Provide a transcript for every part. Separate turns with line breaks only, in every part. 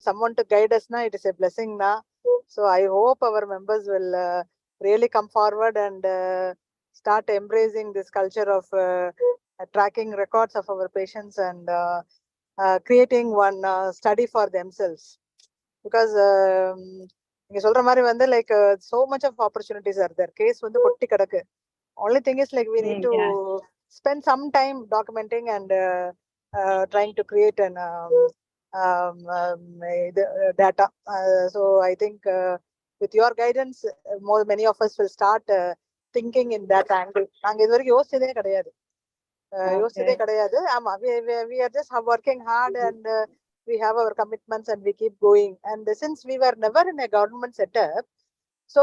someone to guide us, it is a blessing. So I hope our members will really come forward and start embracing this culture of tracking records of our patients and creating one study for themselves. Because like so much of opportunities are there. Case only thing is like we need to spend some time documenting and trying to create an data. So I think with your guidance, many of us will start thinking in that angle. We are just working hard and we have our commitments and we keep going. And since we were never in a government setup, so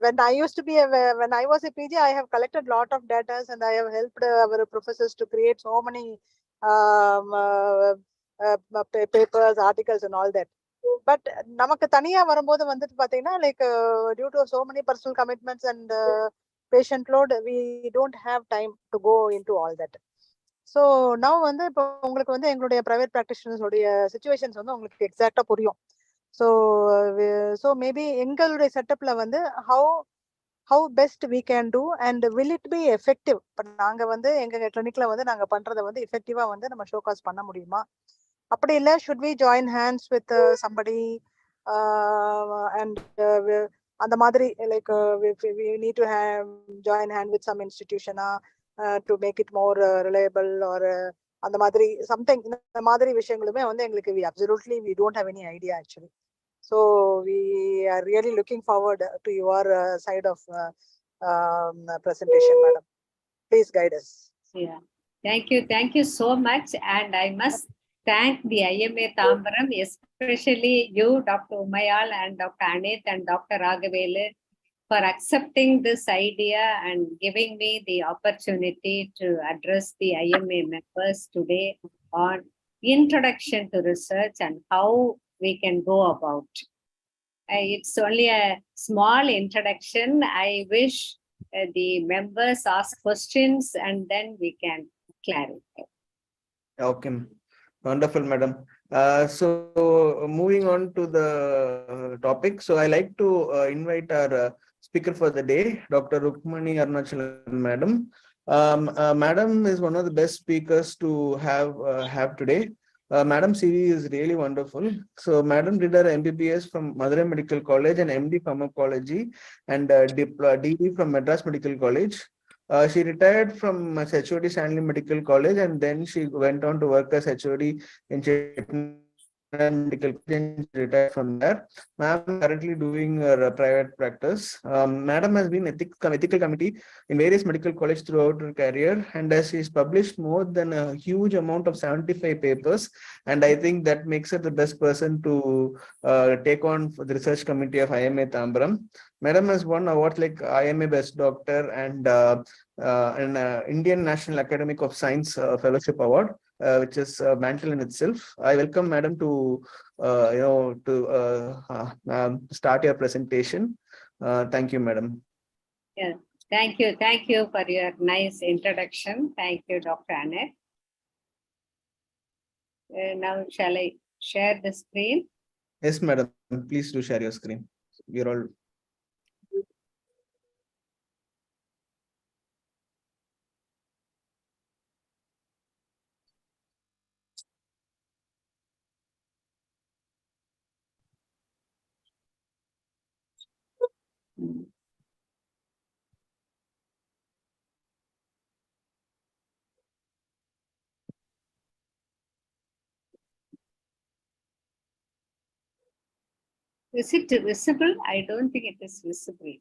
when I used to be when I was a PG, I have collected a lot of data and I have helped our professors to create so many papers, articles, and all that. But namakku thaniya varumbodhu vandittu pathina like due to so many personal commitments and patient load, we don't have time to go into all that. So now வந்து இப்போ உங்களுக்கு வந்து எங்களுடைய private practitioners உடைய situations வந்து உங்களுக்கு எக்ஸாக்ட்டா புரியும். So maybe எங்களுடைய செட்டப்ல வந்து how best we can do and will it be effective? இப்போ நாங்க வந்து எங்க கிளினிக்ல வந்து நாங்க பண்றதை வந்து எஃபெக்டிவா வந்து நம்ம ஷோகாஸ் பண்ண முடியுமா? அப்படி இல்ல should we join hands with somebody and அந்த மாதிரி like we need to join hand with some institution to make it more reliable or அந்த மாதிரி something இந்த மாதிரி விஷயங்களுமே வந்து எங்களுக்கு we don't have any idea actually. So we are really looking forward to your side of presentation, madam. Please guide us.
Yeah, thank you so much, and I must thank the IMA Tambaram, especially you, Dr. Umayal, and Dr. Anith and Dr. Raghavelu, for accepting this idea and giving me the opportunity to address the IMA members today on introduction to research and how we can go about. It's only a small introduction. I wish the members ask questions and then we can clarify.
Okay, wonderful, madam. So moving on to the topic, so I like to invite our speaker for the day, Dr. Rukmani Arunachalam, madam. Madam is one of the best speakers to have today. Madam CV is really wonderful. So madam did her MBBS from Madurai Medical College and MD Pharmacology and DD from Madras Medical College. She retired from HOD Stanley Medical College and then she went on to work as HOD in Chettinad Medical College and retired from there. Ma'am is currently doing private practice. Madam has been ethical committee in various medical colleges throughout her career, and she has published more than a huge amount of 75 papers, and I think that makes her the best person to take on for the research committee of IMA Tambaram. Madam has won awards like IMA Best Doctor and Indian National Academic of Science Fellowship Award, which is mantle in itself. I welcome madam to start your presentation. Thank you, madam.
Yeah, thank you for your nice introduction. Thank you, Dr. Aneth. Now shall I share the screen?
Yes, madam. Please do share your screen. We're all.
Is it visible? I don't think it is visible.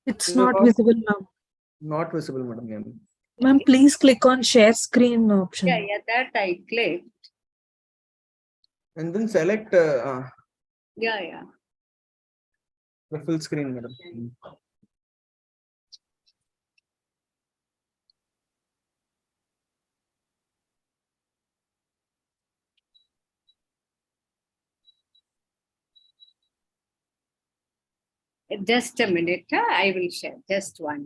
It's not visible, ma'am.
Not visible, madam.
Ma'am, please click on share screen option.
Yeah, that I clicked.
And then select
Yeah.
the full screen, madam.
Just a minute, I will share. Just one.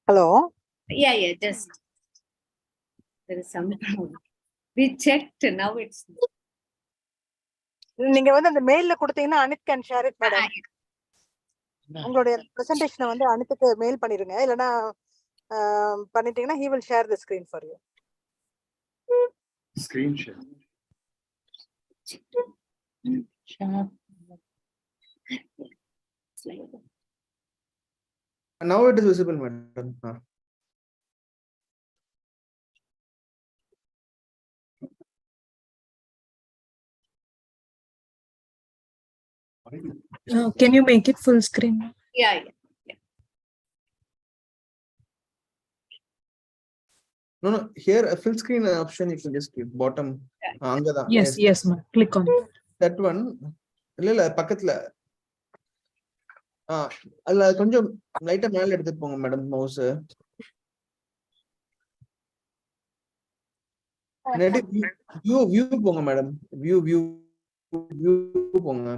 Hello.
Yeah, just there is some problem. We checked, now it's
நீங்க வந்து அந்த மெயில்ல கொடுத்தீங்கன்னா Anith can share it madam. உங்களுடைய பிரசன்டேஷனை வந்து அனித்துக்கு mail பண்ணிருங்க, இல்லைன்னா பண்ணிட்டீங்கன்னா he will share the screen for you.
Screen share.
Now it is visible, madam.
Can you make it full screen?
yeah.
No, here a full screen option you can just give bottom. Angada.
Yes, ma'am. Click on it.
That one. இல்ல பக்கத்துல அதுல கொஞ்சம் லைட்டா மேல எடுத்து போங்க madam mouse. View போங்க madam. View போங்க.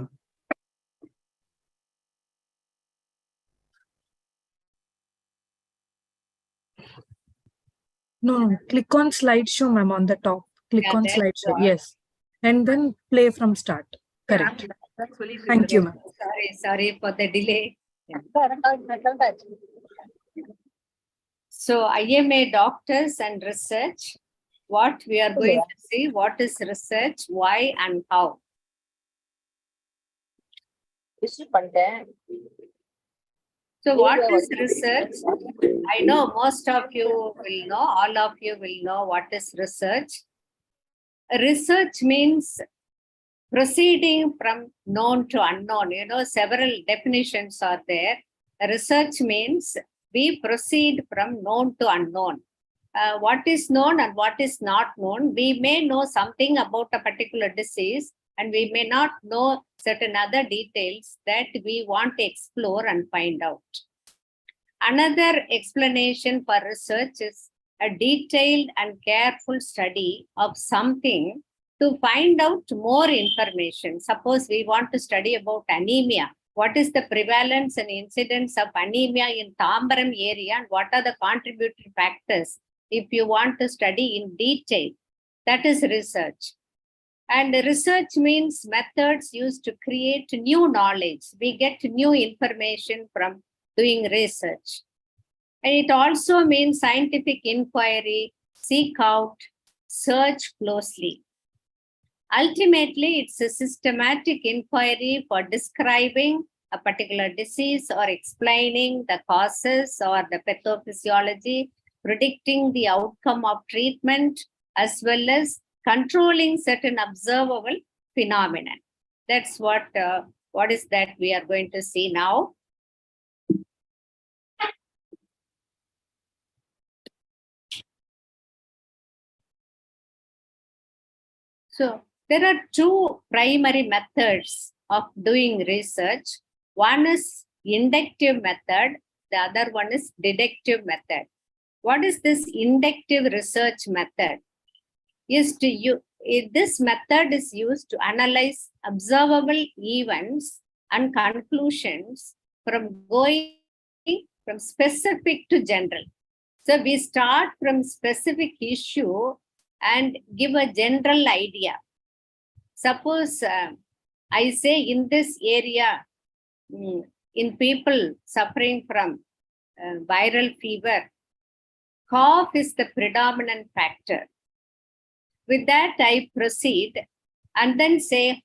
No, click on slideshow, ma'am, on the top. Click on slideshow. Yes. And then play from start. Correct. Thank you, ma'am.
Sorry for the delay. So IMA doctors and research, what we are going to see, what is research, why and how. So what is research? I know most of you will know, all of you will know what is research. Research means proceeding from known to unknown. You know, several definitions are there. Research means we proceed from known to unknown. What is known and what is not known. We may know something about a particular disease and we may not know certain other details that we want to explore and find out. Another explanation for research is a detailed and careful study of something to find out more information. Suppose we want to study about anemia. What is the prevalence and incidence of anemia in Tambaram area and what are the contributory factors? If you want to study in detail, that is research. And research means methods used to create new knowledge. We get new information from doing research. And it also means scientific inquiry, seek out, search closely. Ultimately, it's a systematic inquiry for describing a particular disease or explaining the causes or the pathophysiology, predicting the outcome of treatment, as well as controlling certain observable phenomena. That's what is that we are going to see now. So there are two primary methods of doing research. One is inductive method, the other one is deductive method. What is this inductive research method? This method is used to analyze observable events and conclusions from specific to general. So we start from specific issue and give a general idea. Suppose I say in this area, in people suffering from viral fever, cough is the predominant factor. With that, I proceed and then say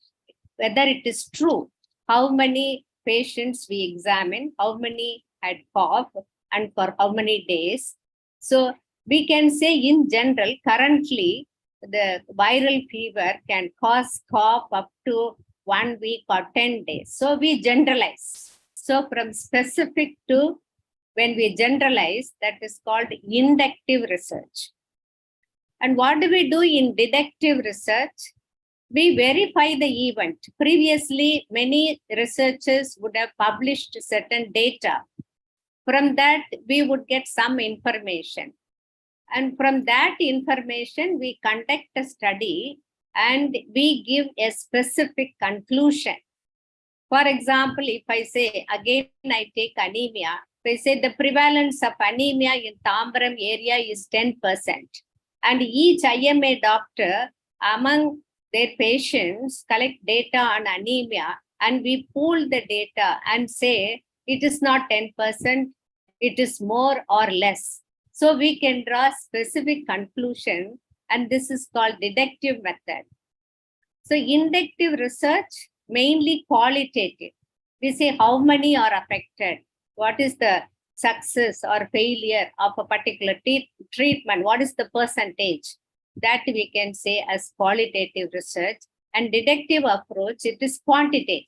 whether it is true, how many patients we examine, how many had cough, and for how many days. So we can say in general, currently, the viral fever can cause cough up to 1 week or 10 days. So we generalize. So from specific to, when we generalize, that is called inductive research. And what do we do in deductive research? We verify the event. Previously, many researchers would have published certain data. From that, we would get some information. And from that information, we conduct a study and we give a specific conclusion. For example, if I say, again, I take anemia, they say the prevalence of anemia in Tambaram area is 10%. And each IMA doctor among their patients collect data on anemia, and we pool the data and say it is not 10%, it is more or less. So we can draw specific conclusion, and this is called deductive method. So inductive research, mainly qualitative. We say how many are affected, what is the success or failure of a particular treatment, what is the percentage, that we can say as qualitative research. And deductive approach, it is quantitative.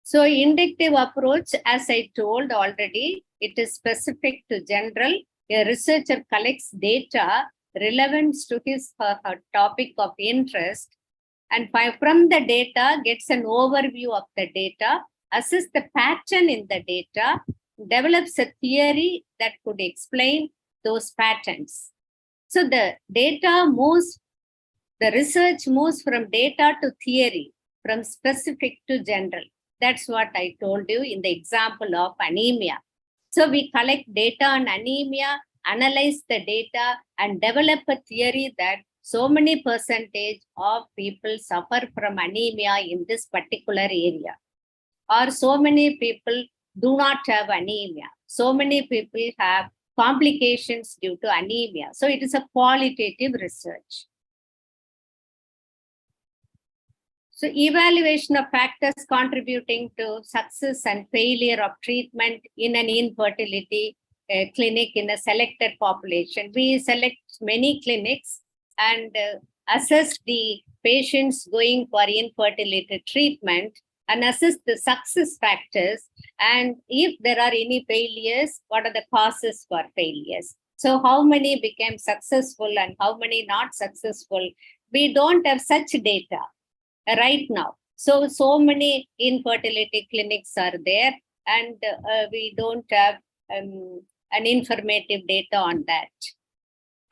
So inductive approach, as I told already, it is specific to general. A researcher collects data relevant to his or her topic of interest, and from the data gets an overview of the data, assess the pattern in the data, develops a theory that could explain those patterns. So the data moves, the research moves from data to theory, from specific to general. That's what I told you in the example of anemia. So we collect data on anemia, analyze the data, and develop a theory that so many percentage of people suffer from anemia in this particular area, or so many people do not have anemia. So many people have complications due to anemia. So it is a qualitative research. So evaluation of factors contributing to success and failure of treatment in an infertility clinic in a selected population. We select many clinics and assess the patients going for infertility treatment and assess the success factors. And if there are any failures, what are the causes for failures? So how many became successful and how many not successful? We don't have such data right now. So many infertility clinics are there, and we don't have an informative data on that.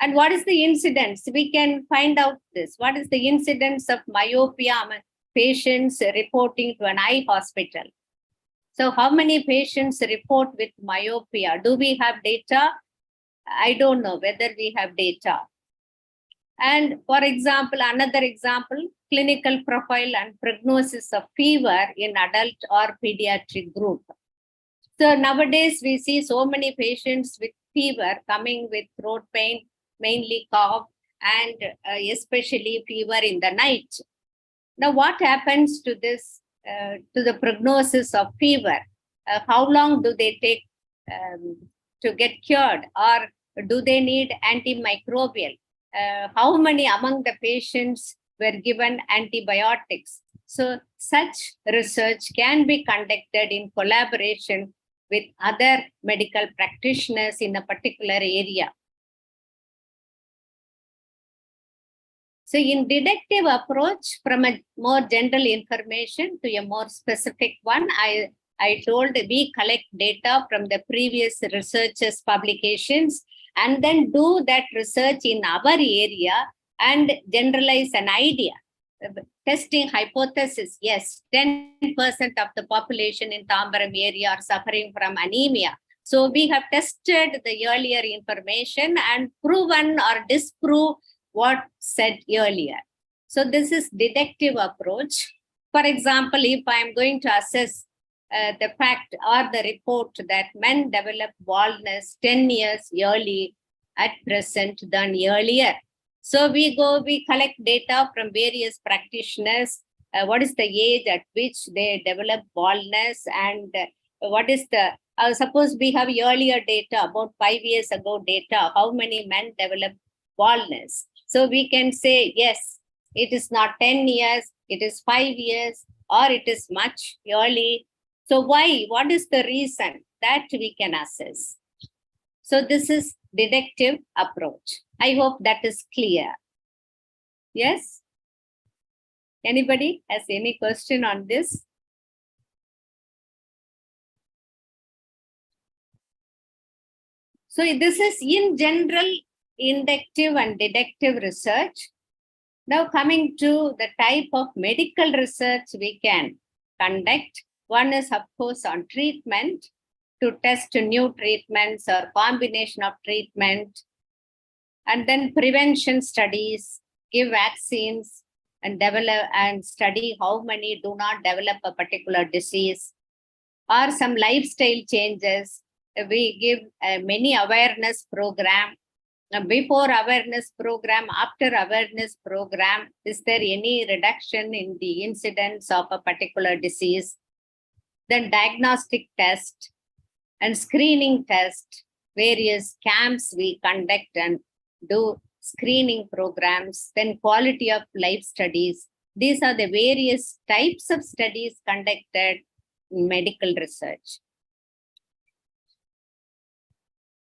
And what is the incidence? We can find out this. What is the incidence of myopia among patients reporting to an eye hospital? So how many patients report with myopia? Do we have data? I don't know whether we have data. And for example, another example, clinical profile and prognosis of fever in adult or pediatric group. So nowadays we see so many patients with fever coming with throat pain, mainly cough, and especially fever in the night. Now what happens to this, to the prognosis of fever? How long do they take to get cured, or do they need antimicrobial? How many among the patients were given antibiotics? So such research can be conducted in collaboration with other medical practitioners in a particular area. So in deductive approach, from a more general information to a more specific one, I told we collect data from the previous researchers' publications and then do that research in our area and generalize an idea. Testing hypothesis, yes, 10% of the population in Tambaram area are suffering from anemia. So we have tested the earlier information and proven or disproved what said earlier. So this is deductive approach. For example, if I am going to assess the fact or the report that men develop baldness 10 years early at present than earlier. So we collect data from various practitioners. What is the age at which they develop baldness, and what is the, suppose we have earlier data, about 5 years ago data, how many men develop baldness. So we can say, yes, it is not 10 years, it is 5 years, or it is much early. So why? What is the reason? That we can assess. So this is deductive approach. I hope that is clear. Yes? Anybody has any question on this? So this is in general inductive and deductive research. Now coming to the type of medical research we can conduct. One is, of course, on treatment, to test new treatments or combination of treatment. And then prevention studies, give vaccines and develop and study how many do not develop a particular disease, or some lifestyle changes. We give many awareness program. Before awareness program, after awareness program, is there any reduction in the incidence of a particular disease? Then diagnostic test and screening test, various camps we conduct and do screening programs, then quality of life studies. These are the various types of studies conducted in medical research.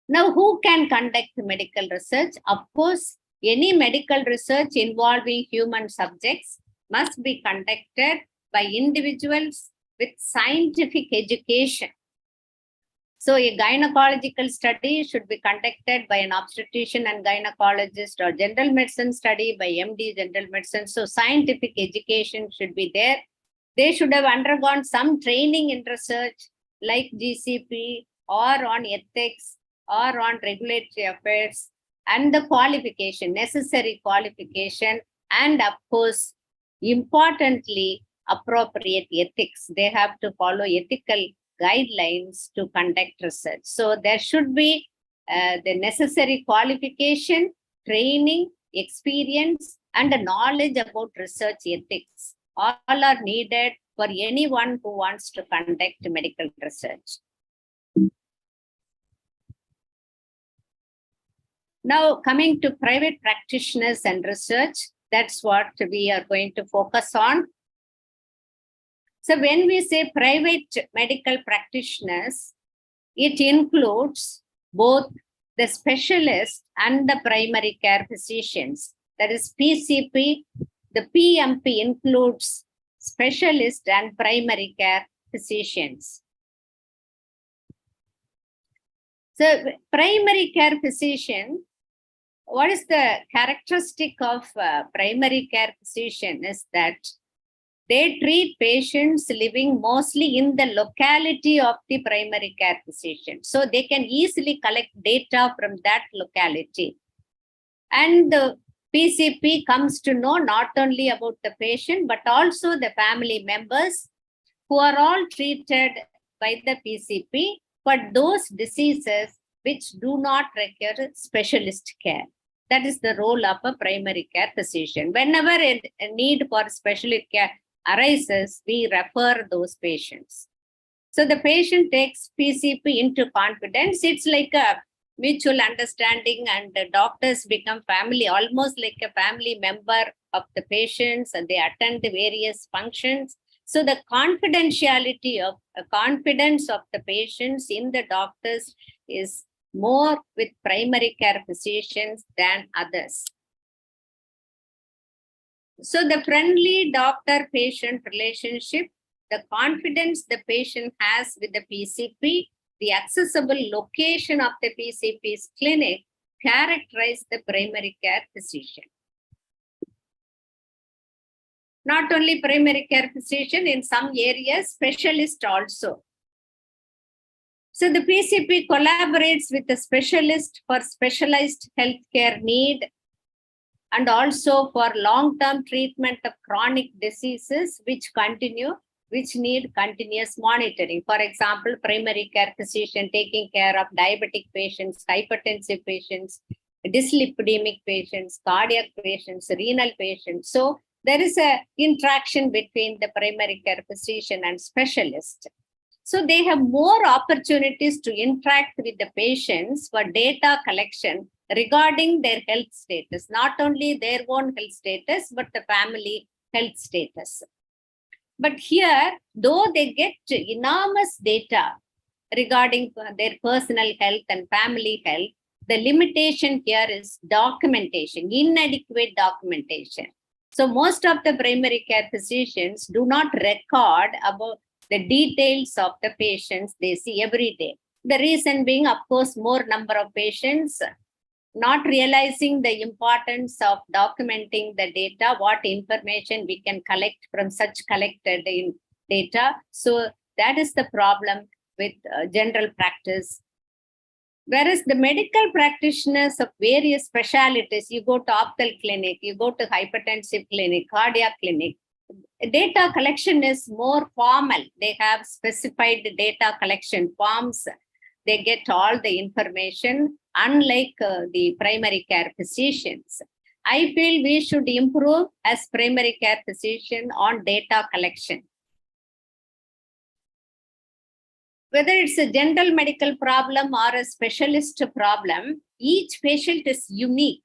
Now, who can conduct medical research? Of course, any medical research involving human subjects must be conducted by individuals with scientific education. So a gynecological study should be conducted by an obstetrician and gynecologist, or general medicine study by MD general medicine. So scientific education should be there. They should have undergone some training in research like GCP or on ethics or on regulatory affairs, and the qualification, necessary qualification, and of course, importantly, appropriate ethics. They have to follow ethical guidelines to conduct research. So there should be the necessary qualification, training, experience, and a knowledge about research ethics. All are needed for anyone who wants to conduct medical research. Now, coming to private practitioners and research, that's what we are going to focus on. So when we say private medical practitioners, it includes both the specialists and the primary care physicians. That is PCP. The PMP includes specialist and primary care physicians. So primary care physician, what is the characteristic of primary care physician is that they treat patients living mostly in the locality of the primary care physician. So they can easily collect data from that locality. And the PCP comes to know not only about the patient, but also the family members who are all treated by the PCP, but those diseases which do not require specialist care. That is the role of a primary care physician. Whenever a need for specialist care arises, we refer those patients. So the patient takes PCP into confidence. It's like a mutual understanding, and the doctors become family, almost like a family member of the patients, and they attend the various functions. So the confidentiality of confidence of the patients in the doctors is more with primary care physicians than others. So the friendly doctor-patient relationship, the confidence the patient has with the PCP, the accessible location of the PCP's clinic characterize the primary care physician. Not only primary care physician, in some areas, specialist also. So the PCP collaborates with the specialist for specialized healthcare need, and also for long-term treatment of chronic diseases which need continuous monitoring. For example, primary care physician taking care of diabetic patients, hypertensive patients, dyslipidemic patients, cardiac patients, renal patients. So there is an interaction between the primary care physician and specialist. So they have more opportunities to interact with the patients for data collection regarding their health status, not only their own health status, but the family health status. But here, though they get enormous data regarding their personal health and family health, the limitation here is documentation, inadequate documentation. So most of the primary care physicians do not record about the details of the patients they see every day. The reason being, of course, more number of patients, not realizing the importance of documenting the data, what information we can collect from such collected data. So That is the problem with general practice. Whereas the medical practitioners of various specialties, you go to ophthalmic clinic, you go to hypertensive clinic, cardiac clinic, data collection is more formal. They have specified data collection forms. They get all the information, unlike the primary care physicians. I feel we should improve as primary care physician on data collection. Whether it's a general medical problem or a specialist problem, each patient is unique.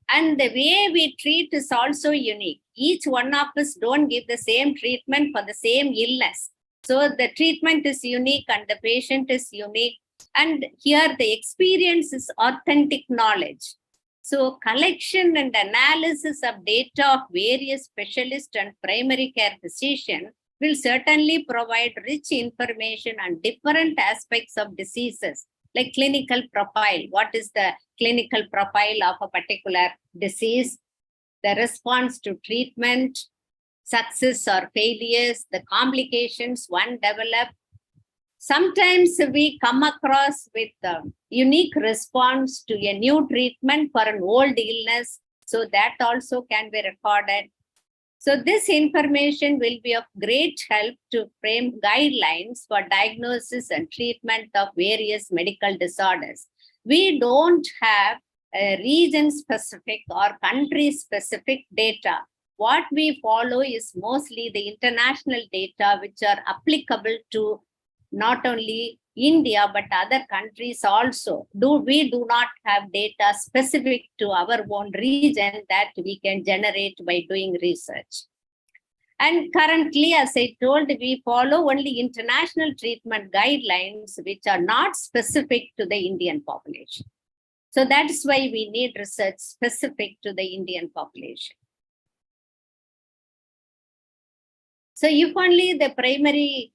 And the way we treat is also unique. Each one of us don't give the same treatment for the same illness. So the treatment is unique and the patient is unique. And here the experience is authentic knowledge. So collection and analysis of data of various specialists and primary care physicians will certainly provide rich information on different aspects of diseases, like clinical profile. What is the clinical profile of a particular disease? The response to treatment, success or failures, the complications one develops. Sometimes we come across with a unique response to a new treatment for an old illness. So that also can be recorded. So this information will be of great help to frame guidelines for diagnosis and treatment of various medical disorders. We don't have region-specific or country-specific data. What we follow is mostly the international data, which are applicable to not only India, but other countries also. We do not have data specific to our own region that we can generate by doing research. And currently, as I told, we follow only international treatment guidelines, which are not specific to the Indian population. So that's why we need research specific to the Indian population. So if only the primary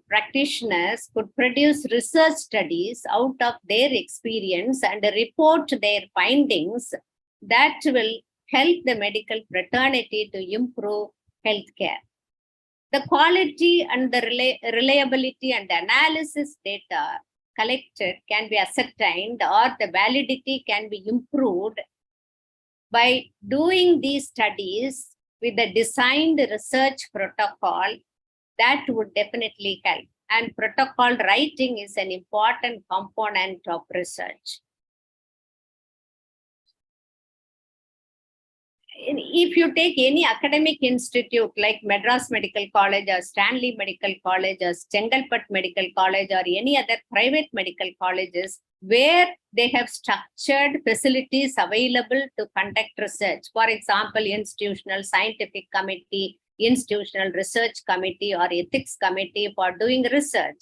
practitioners could produce research studies out of their experience and report their findings, that will help the medical fraternity to improve healthcare. The quality and the reliability and analysis data collected can be ascertained, or the validity can be improved by doing these studies with the designed research protocol. That would definitely help. And protocol writing is an important component of research. If you take any academic institute like Madras Medical College or Stanley Medical College or Chengalpet Medical College or any other private medical colleges where they have structured facilities available to conduct research, for example, institutional scientific committee, institutional research committee or ethics committee for doing research,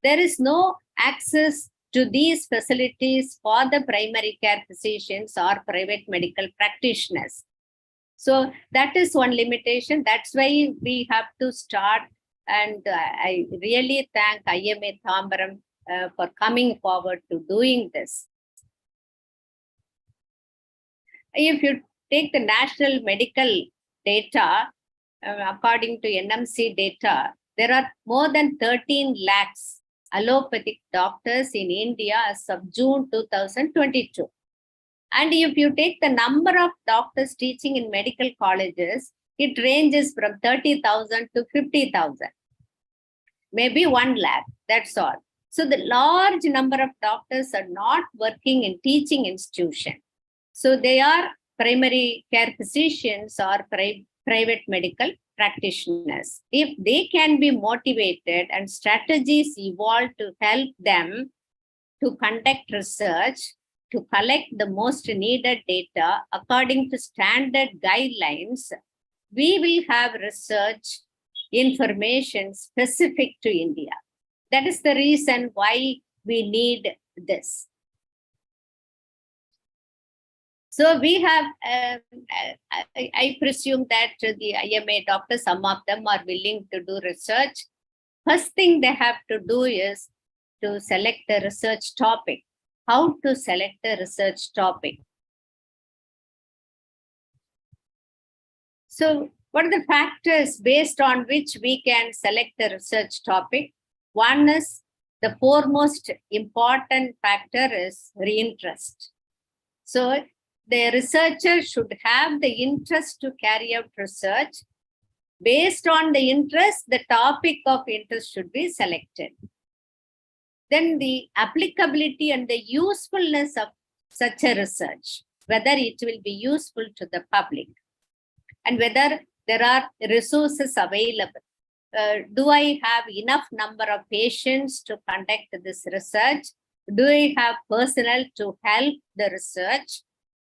there is no access to these facilities for the primary care physicians or private medical practitioners. So that is one limitation. That's why we have to start. And I really thank IMA Tambaram for coming forward to doing this. If you take the national medical data, according to NMC data, there are more than 13 lakhs allopathic doctors in India as of June 2022. And if you take the number of doctors teaching in medical colleges, it ranges from 30,000 to 50,000. Maybe 1 lakh, that's all. So the large number of doctors are not working in teaching institution. So they are primary care physicians or private medical practitioners. If they can be motivated and strategies evolved to help them to conduct research, to collect the most needed data according to standard guidelines, we will have research information specific to India. That is the reason why we need this. So we have, I presume that the IMA doctors, some of them are willing to do research. First thing they have to do is to select a research topic. How to select a research topic? So What are the factors based on which we can select the research topic? One is the foremost important factor is interest. So the researcher should have the interest to carry out research. Based on the interest, the topic of interest should be selected. Then the applicability and the usefulness of such a research, whether it will be useful to the public and whether there are resources available. Do I have enough number of patients to conduct this research? Do I have personnel to help the research?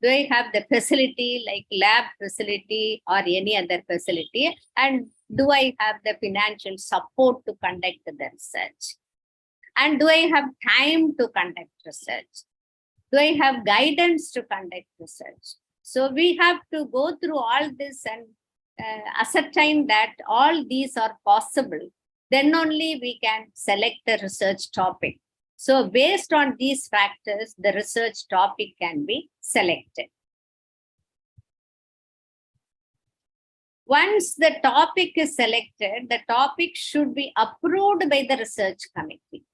Do I have the facility like lab facility or any other facility? And do I have the financial support to conduct the research? And do I have time to conduct research? Do I have guidance to conduct research? So we have to go through all this and ascertain that all these are possible. Then only we can select the research topic. So based on these factors, the research topic can be selected. Once the topic is selected, the topic should be approved by the research committee.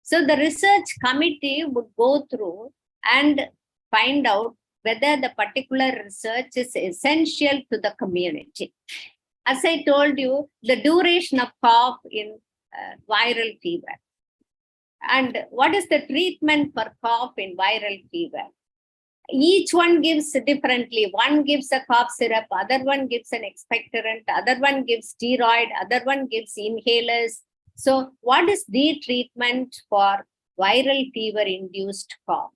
So the research committee would go through and find out whether the particular research is essential to the community. As I told you, the duration of cough in viral fever. And what is the treatment for cough in viral fever? Each one gives differently. One gives a cough syrup, other one gives an expectorant, other one gives steroid, other one gives inhalers. So what is the treatment for viral fever-induced cough?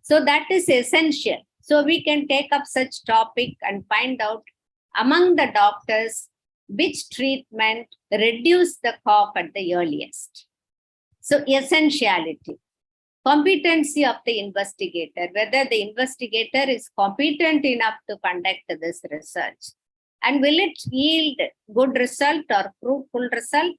So that is essential. So we can take up such topic and find out among the doctors which treatment reduce the cough at the earliest. So essentiality, competency of the investigator, whether the investigator is competent enough to conduct this research, and will it yield good result or fruitful result?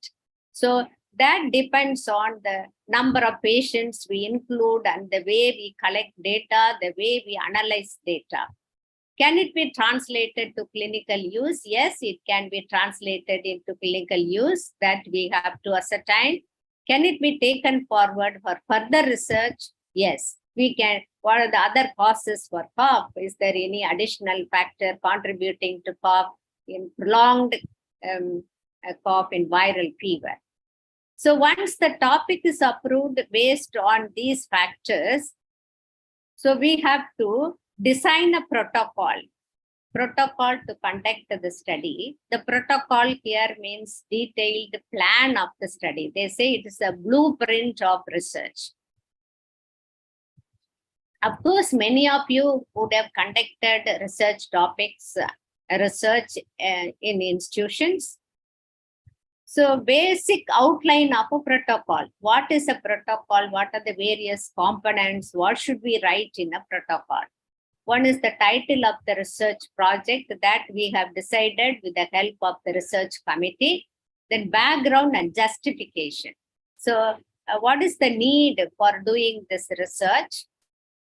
So that depends on the number of patients we include and the way we collect data, the way we analyze data. Can it be translated to clinical use? Yes, it can be translated into clinical use that we have to ascertain. Can it be taken forward for further research? Yes, we can. What are the other causes for cough? Is there any additional factor contributing to cough in prolonged cough in viral fever? So once the topic is approved based on these factors, so we have to design a protocol to conduct the study. The protocol here means detailed plan of the study. They say it is a blueprint of research. Of course, many of you would have conducted research topics, research in institutions. So basic outline of a protocol. What is a protocol? What are the various components? What should we write in a protocol? One is the title of the research project that we have decided with the help of the research committee. Then background and justification. So what is the need for doing this research?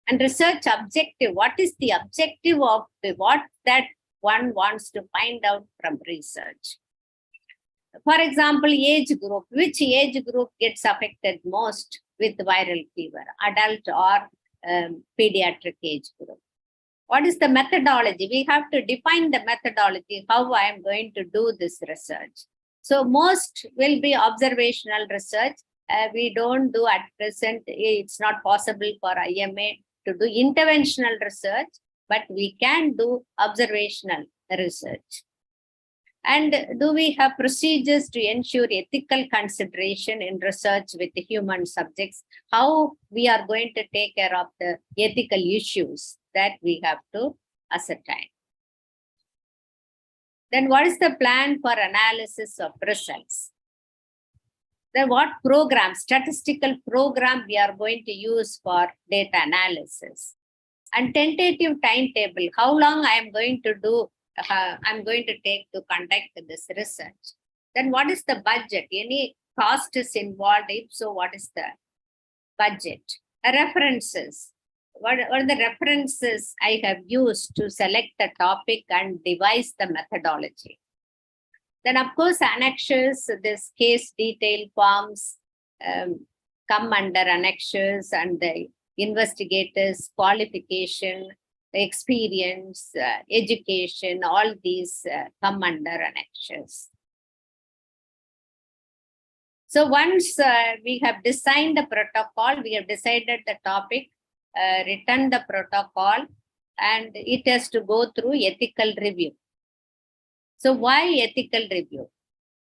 And research objective. What is the objective of what that one wants to find out from research? For example, age group. Which age group gets affected most with viral fever? Adult or pediatric age group? What is the methodology? We have to define the methodology, how I am going to do this research. So most will be observational research. We don't do at present, it's not possible for IMA to do interventional research, but we can do observational research. And do we have procedures to ensure ethical consideration in research with human subjects? How we are going to take care of the ethical issues that we have to ascertain. Then what is the plan for analysis of results? Then what program, statistical program we are going to use for data analysis? And tentative timetable, how long I am going to do, I'm going to take to conduct this research. Then what is the budget? Any cost is involved? If so, what is the budget? References. what are the references I have used to select the topic and devise the methodology. Then, of course, annexures, this case detail forms come under annexures, and the investigators' qualification, the experience, education, all these come under annexures. So once we have designed the protocol, we have decided the topic, written the protocol, and it has to go through ethical review. So why ethical review?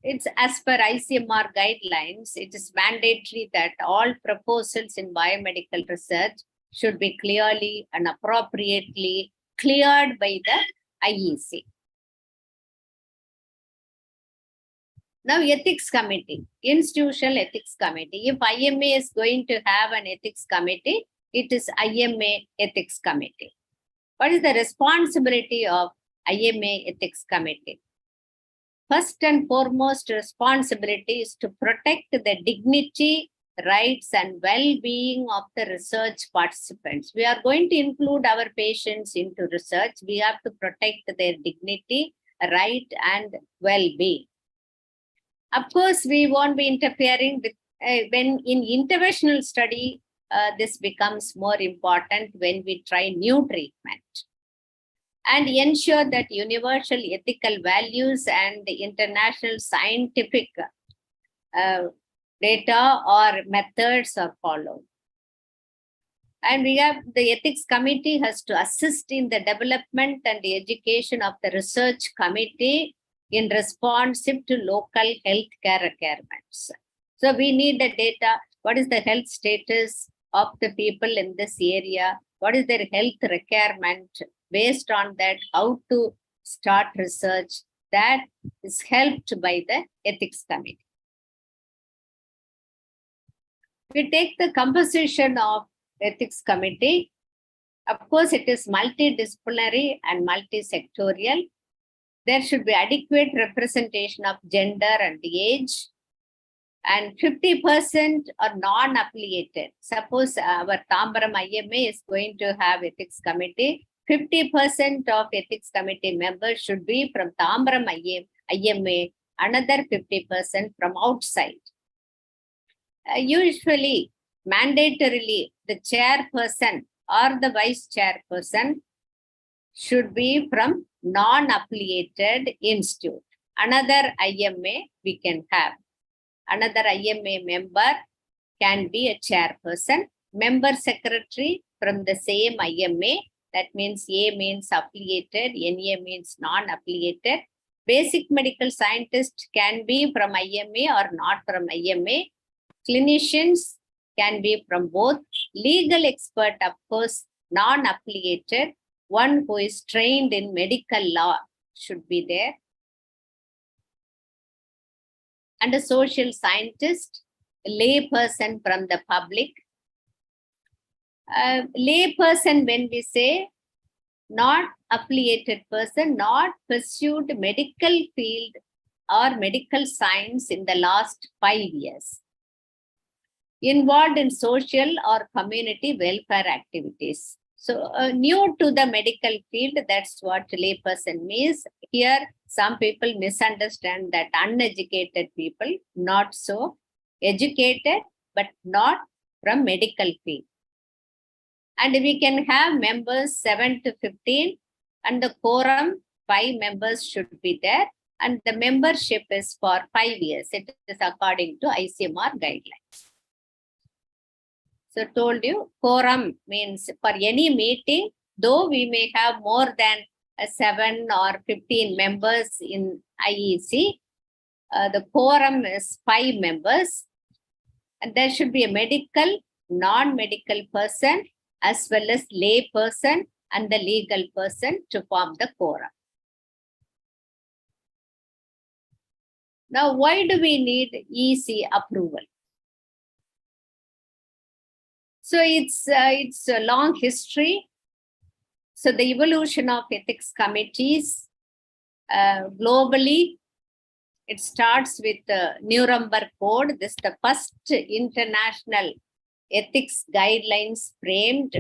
It's as per ICMR guidelines, it is mandatory that all proposals in biomedical research should be clearly and appropriately cleared by the IEC. Now, ethics committee, institutional ethics committee. If IMA is going to have an ethics committee, it is IMA ethics committee. What is the responsibility of IMA ethics committee? First and foremost responsibility is to protect the dignity, rights, and well-being of the research participants. We are going to include our patients into research. We have to protect their dignity, right, and well-being. Of course, we won't be interfering with, when in interventional study, this becomes more important when we try new treatment. And ensure that universal ethical values and the international scientific data or methods are followed. And we have the ethics committee has to assist in the development and the education of the research committee in responsive to local healthcare requirements. So we need the data. What is the health status of the people in this area? What is their health requirement? Based on that, how to start research, that is helped by the ethics committee. We take the composition of ethics committee. Of course, it is multidisciplinary and multi-sectorial. There should be adequate representation of gender and age. And 50% are non-affiliated. Suppose our Tambaram IMA is going to have ethics committee. 50% of ethics committee members should be from Tambaram IMA, another 50% from outside. Usually, mandatorily, the chairperson or the vice chairperson should be from non-affiliated institute. Another IMA we can have. Another IMA member can be a chairperson. Member secretary from the same IMA. That means A means affiliated, NA means non-affiliated. Basic medical scientist can be from IMA or not from IMA. Clinicians can be from both. Legal expert, of course, non-affiliated. One who is trained in medical law should be there. And a social scientist, a lay person from the public. Lay person, when we say not affiliated person, not pursued medical field or medical science in the last 5 years. Involved in social or community welfare activities. So new to the medical field, that's what lay person means. Here, some people misunderstand that uneducated people, not so. Educated, but not from medical field. And we can have members 7 to 15 and the quorum 5 members should be there. And the membership is for 5 years. It is according to ICMR guidelines. So told you, quorum means for any meeting, though we may have more than 7 or 15 members in IEC, the quorum is 5 members. And there should be a medical, non-medical person, as well as lay person and the legal person to form the quorum. Now, why do we need EC approval? So it's a long history. So the evolution of ethics committees globally, it starts with the Nuremberg Code. This is the first international ethics guidelines framed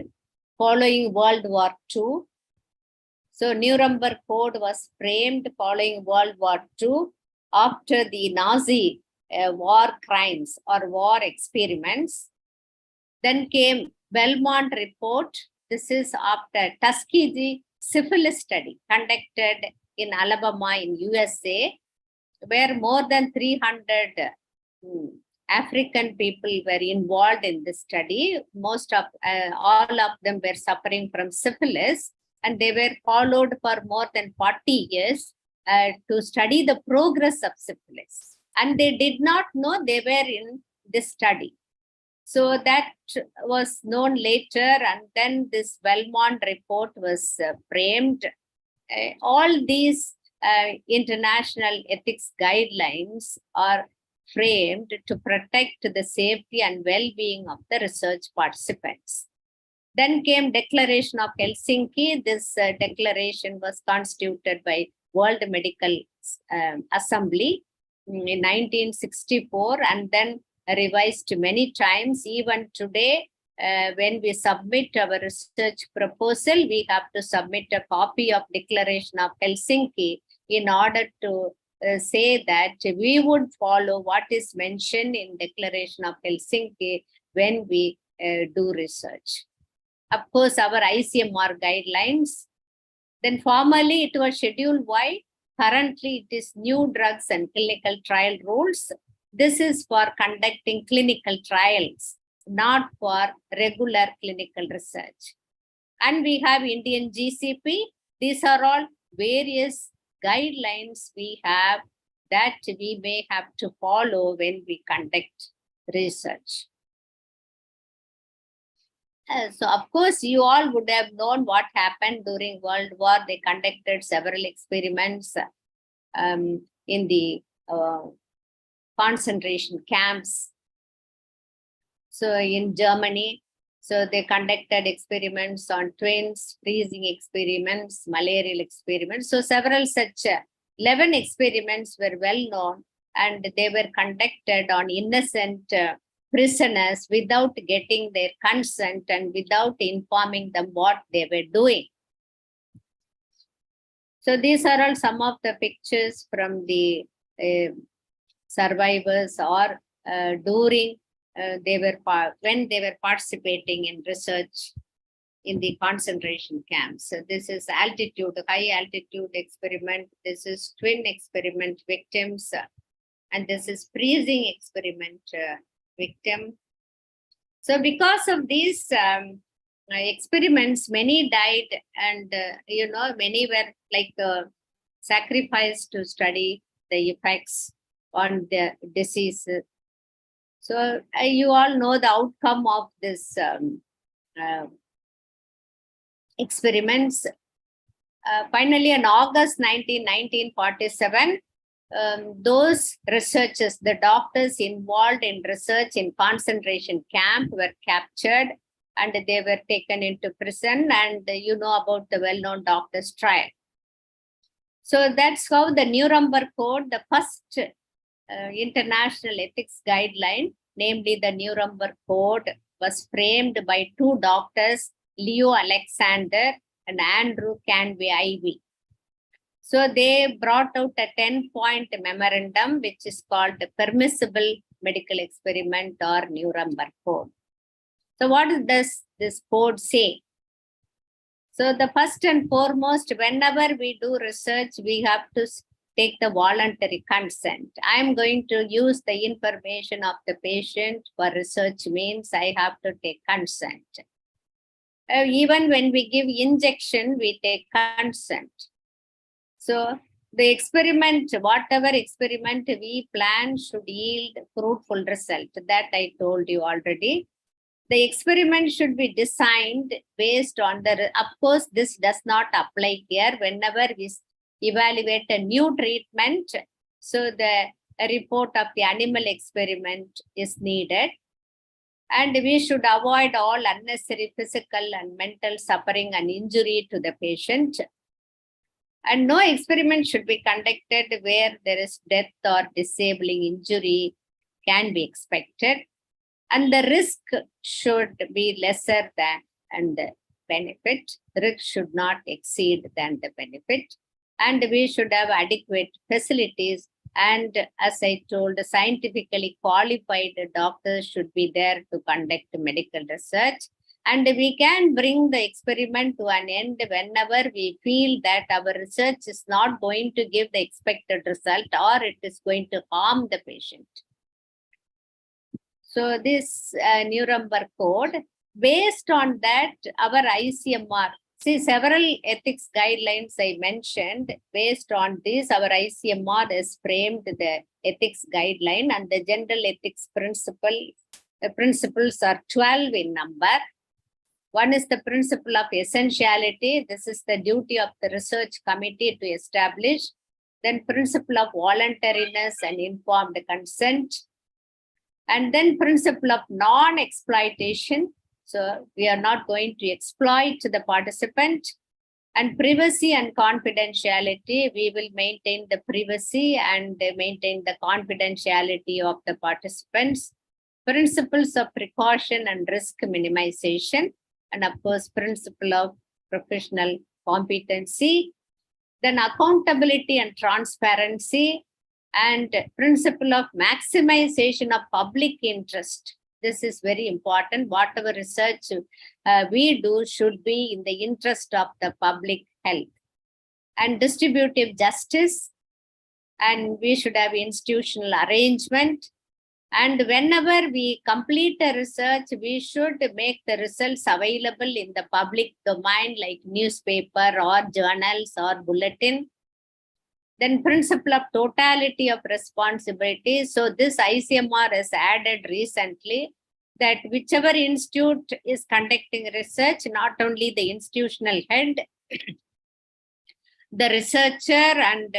following World War II. So Nuremberg Code was framed following World War II after the Nazi war crimes or war experiments. Then came Belmont Report. This is after Tuskegee syphilis study conducted in Alabama in USA, where more than 300 African people were involved in this study. All of them were suffering from syphilis, and they were followed for more than 40 years to study the progress of syphilis. And they did not know they were in this study. So that was known later, and then this Belmont Report was framed. All these international ethics guidelines are framed to protect the safety and well-being of the research participants. Then came Declaration of Helsinki. This declaration was constituted by World Medical Assembly in 1964, and then revised many times. Even today, when we submit our research proposal, we have to submit a copy of Declaration of Helsinki in order to say that we would follow what is mentioned in Declaration of Helsinki when we do research. Of course, our ICMR guidelines. Then formerly it was Schedule Y. Currently it is New Drugs and Clinical Trial Rules. This is for conducting clinical trials, not for regular clinical research. And we have Indian GCP. These are all various guidelines we have that we may have to follow when we conduct research. So of course, you all would have known what happened during World War. They conducted several experiments in the concentration camps. So in Germany, so they conducted experiments on twins, freezing experiments, malarial experiments. So several such 11 experiments were well known, and they were conducted on innocent prisoners without getting their consent and without informing them what they were doing. So these are all some of the pictures from the survivors or during when they were participating in research in the concentration camps. So this is altitude, high altitude experiment. This is twin experiment victims, and this is freezing experiment victim. So because of these experiments, many died, and many were like sacrificed to study the effects on the disease. So you all know the outcome of this experiments. Finally, in August 1947, those researchers, the doctors involved in research in concentration camp were captured, and they were taken into prison, and you know about the well-known doctors' trial. So that's how the Nuremberg Code, the first international ethics guideline, namely the Nuremberg Code, was framed by two doctors, Leo Alexander and Andrew Canby Ivy. So they brought out a 10-point memorandum, which is called the Permissible Medical Experiment or Nuremberg Code. So what does this code say? So the first and foremost, whenever we do research, we have to take the voluntary consent. I'm going to use the information of the patient for research means I have to take consent. Even when we give injection, we take consent. So the experiment, whatever experiment we plan should yield fruitful result. That I told you already. The experiment should be designed based on of course, this does not apply here whenever we evaluate a new treatment. So the report of the animal experiment is needed. And we should avoid all unnecessary physical and mental suffering and injury to the patient. And no experiment should be conducted where there is death or disabling injury can be expected. And the risk should be lesser than, and benefit. Risk should not exceed than the benefit. And we should have adequate facilities. And as I told, scientifically qualified doctors should be there to conduct medical research. And we can bring the experiment to an end whenever we feel that our research is not going to give the expected result or it is going to harm the patient. So this Nuremberg Code, based on that, our ICMR, see several ethics guidelines I mentioned, based on this, our ICMR has framed the ethics guideline, and the general ethics principles are 12 in number. One is the principle of essentiality. This is the duty of the research committee to establish. Then principle of voluntariness and informed consent. And then principle of non-exploitation. So we are not going to exploit the participant. And privacy and confidentiality. We will maintain the privacy and maintain the confidentiality of the participants. Principles of precaution and risk minimization. And of course, principle of professional competency, then accountability and transparency, and principle of maximization of public interest. This is very important. Whatever research we do should be in the interest of the public health. And distributive justice, and we should have institutional arrangement. And whenever we complete a research, we should make the results available in the public domain, like newspaper or journals or bulletin. Then principle of totality of responsibility. So this ICMR has added recently that whichever institute is conducting research, not only the institutional head, the researcher and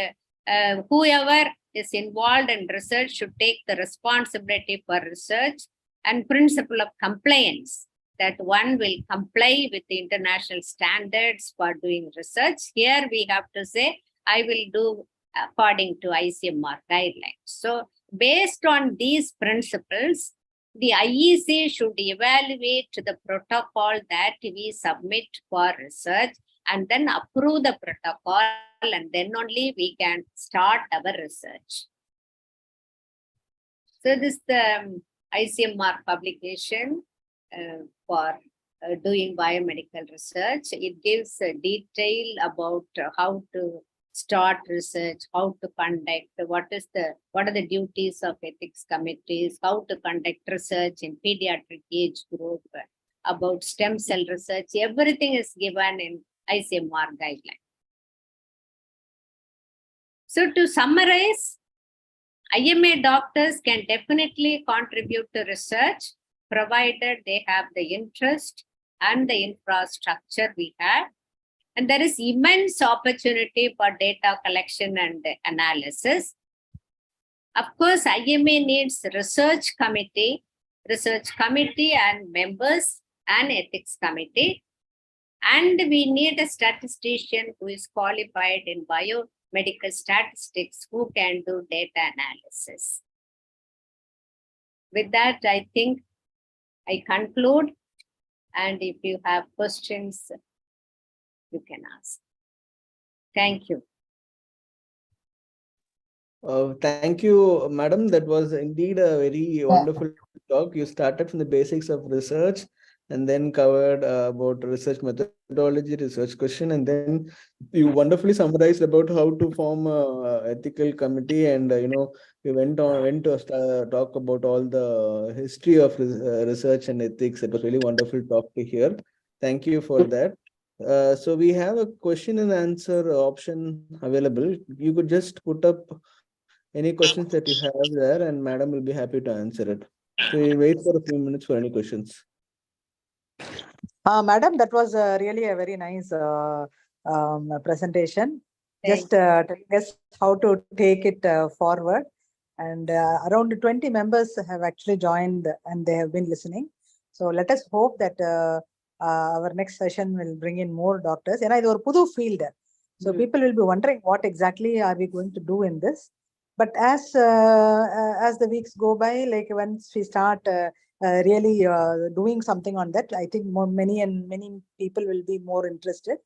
whoever is involved in research should take the responsibility for research. And principle of compliance, that one will comply with the international standards for doing research. Here we have to say, I will do according to ICMR guidelines. So based on these principles, the IEC should evaluate the protocol that we submit for research and then approve the protocol, and then only we can start our research. So this is the ICMR publication for doing biomedical research. It gives a detail about how to start research, how to conduct, what are the duties of ethics committees, how to conduct research in pediatric age group, about stem cell research. Everything is given in ICMR guideline. So to summarize, IMA doctors can definitely contribute to research, provided they have the interest and the infrastructure we have. And there is immense opportunity for data collection and analysis. Of course, IMA needs research committee and members and ethics committee. And we need a statistician who is qualified in biomedical statistics who can do data analysis. With that, I think I conclude. And if you have questions, you can ask. Thank you.
Thank you, madam. That was indeed a very wonderful talk. You started from the basics of research and then covered about research methodology, research question, and then you wonderfully summarized about how to form a ethical committee, and we went to talk about all the history of research and ethics. It was really wonderful talk to hear. Thank you for that. So we have a question and answer option available. You could just put up any questions that you have there, and madam will be happy to answer it. So we wait for a few minutes for any questions.
Madam, that was really a very nice presentation. Just telling us how to take it forward. And around 20 members have actually joined and they have been listening. So let us hope that our next session will bring in more doctors. And it's a pudu field. So people will be wondering what exactly are we going to do in this. But as the weeks go by, like once we start really doing something on that. I think many people will be more interested,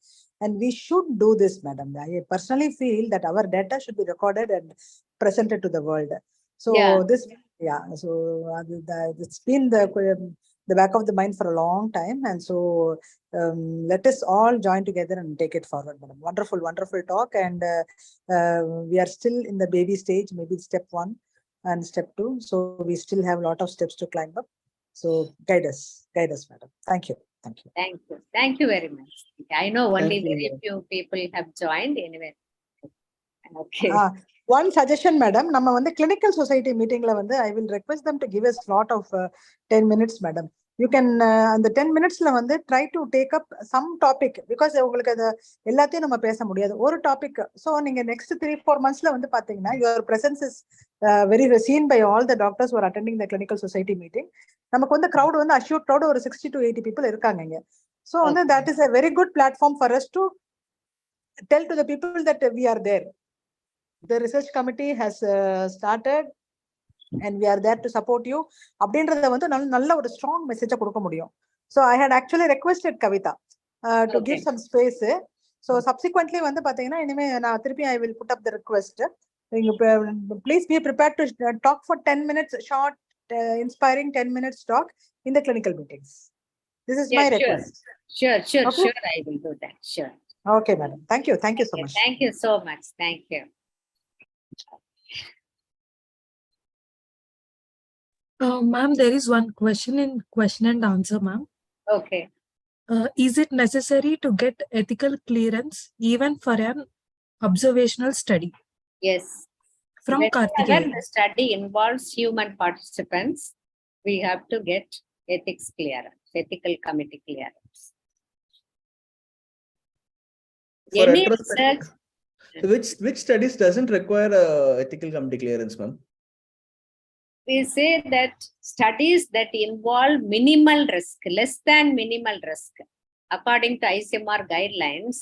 and we should do this, madam. I personally feel that our data should be recorded and presented to the world. So it's been the back of the mind for a long time, and so let us all join together and take it forward, madam. Wonderful talk, and we are still in the baby stage, maybe step 1 and step 2, so we still have a lot of steps to climb up. So guide us, madam. Thank you.
Thank you very much. I know only very few people have joined anyway. Okay.
One suggestion, madam. Nama vande clinical society meeting la vande, I will request them to give a slot of 10 minutes, madam. You can on the 10 minutes la vande try to take up some topic, because உங்களுக்கு அது எல்லாத்தையும் நம்ம பேச முடியாது, ஒரு topic. So நீங்க next 3-4 months la vande பாத்தீங்கன்னா your presence is very seen by all the doctors who are attending the clinical society meeting. நமக்கு வந்து crowd வந்து assured crowd ஒரு 60 to 80 people இருக்காங்க இங்க. So that is a very good platform for us to tell to the people that we are there. The research committee has started and we are there to support you. அப்படின்றத வந்து நல்ல ஒரு strong message கொடுக்க முடியும். So I had actually requested Kavita to give some space. So subsequently வந்து பாத்தீங்கன்னா இனிமே நான் திருப்பி I will put up the request. Please be prepared to talk for 10 minutes, short, inspiring 10 minutes talk in the clinical meetings. This is my request.
Sure, I will do that. Sure.
Okay, madam. Thank you so much.
Thank you so much. Thank you.
Ma'am, there is one question in question and answer, ma'am.
Okay.
Is it necessary to get ethical clearance even for an observational study?
Yes.
From
When the study involves human participants, we have to get ethics clearance, ethical committee clearance. Any research,
which studies doesn't require ethical committee clearance, ma'am?
We say that studies that involve minimal risk, less than minimal risk, according to ICMR guidelines,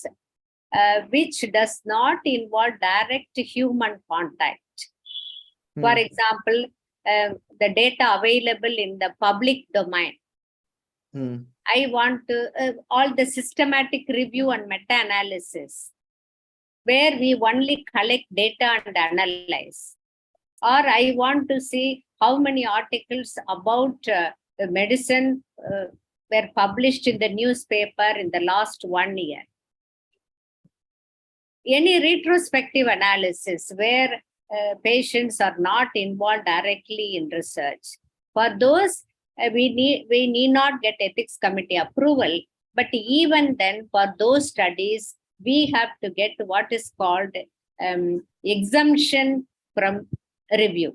which does not involve direct human contact. For example, the data available in the public domain. I want to all the systematic review and meta-analysis, where we only collect data and analyze. Or I want to see how many articles about the medicine were published in the newspaper in the last 1 year. Any retrospective analysis where patients are not involved directly in research. For those, we need not get ethics committee approval, but even then for those studies, we have to get what is called exemption from review.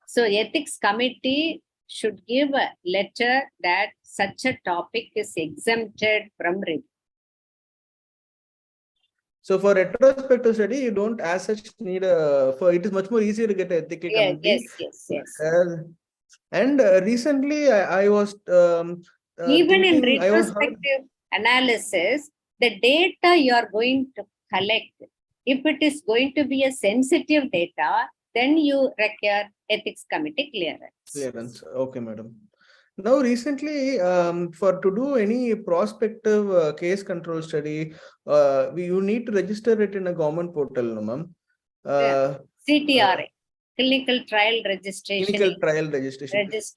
So ethics committee should give a letter that such a topic is exempted from review.
So for retrospective study, you don't as such need it is much more easier to get an ethical committee.
Yes.
And recently I was
even in retrospective analysis, the data you are going to collect, if it is going to be a sensitive data, then you require ethics committee clearance.
Okay, madam. Now, recently, to do any prospective case control study, you need to register it in a government portal, no, ma'am?
CTRA, Clinical Trial Registration.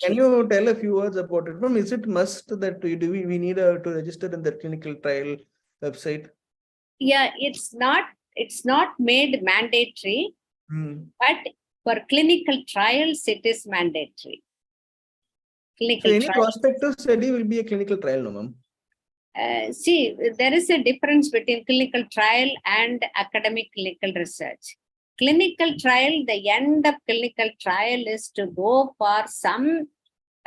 Can you tell a few words about it, ma'am? Is it must that we need to register in the clinical trial website?
Yeah, it's not made mandatory, but for clinical trials, it is mandatory.
So any prospective study will be a clinical trial, no, ma'am?
See, there is a difference between clinical trial and academic clinical research. Clinical trial, the end of clinical trial is to go for some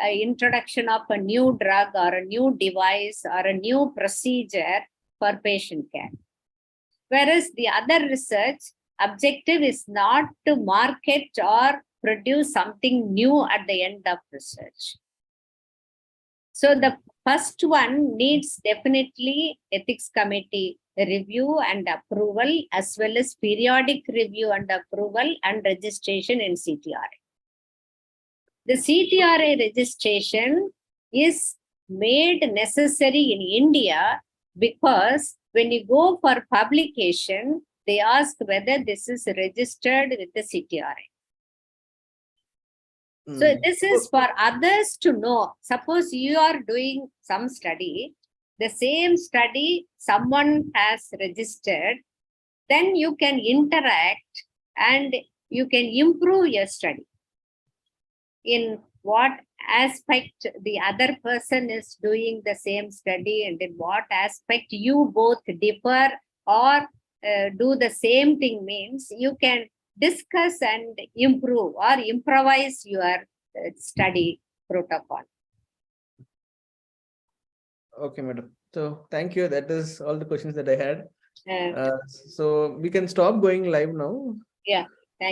introduction of a new drug or a new device or a new procedure for patient care. Whereas the other research objective is not to market or produce something new at the end of research. So the first one needs definitely ethics committee review and approval, as well as periodic review and approval and registration in CTRA. The CTRA registration is made necessary in India because when you go for publication, they ask whether this is registered with the CTRA. So this is for others to know. Suppose you are doing some study, the same study someone has registered, then you can interact and you can improve your study. In what aspect the other person is doing the same study and in what aspect you both differ or do the same thing means you can discuss and improve or improvise your study protocol.
Okay, madam. So thank you. That is all the questions that I had. So we can stop going live now.
Yeah.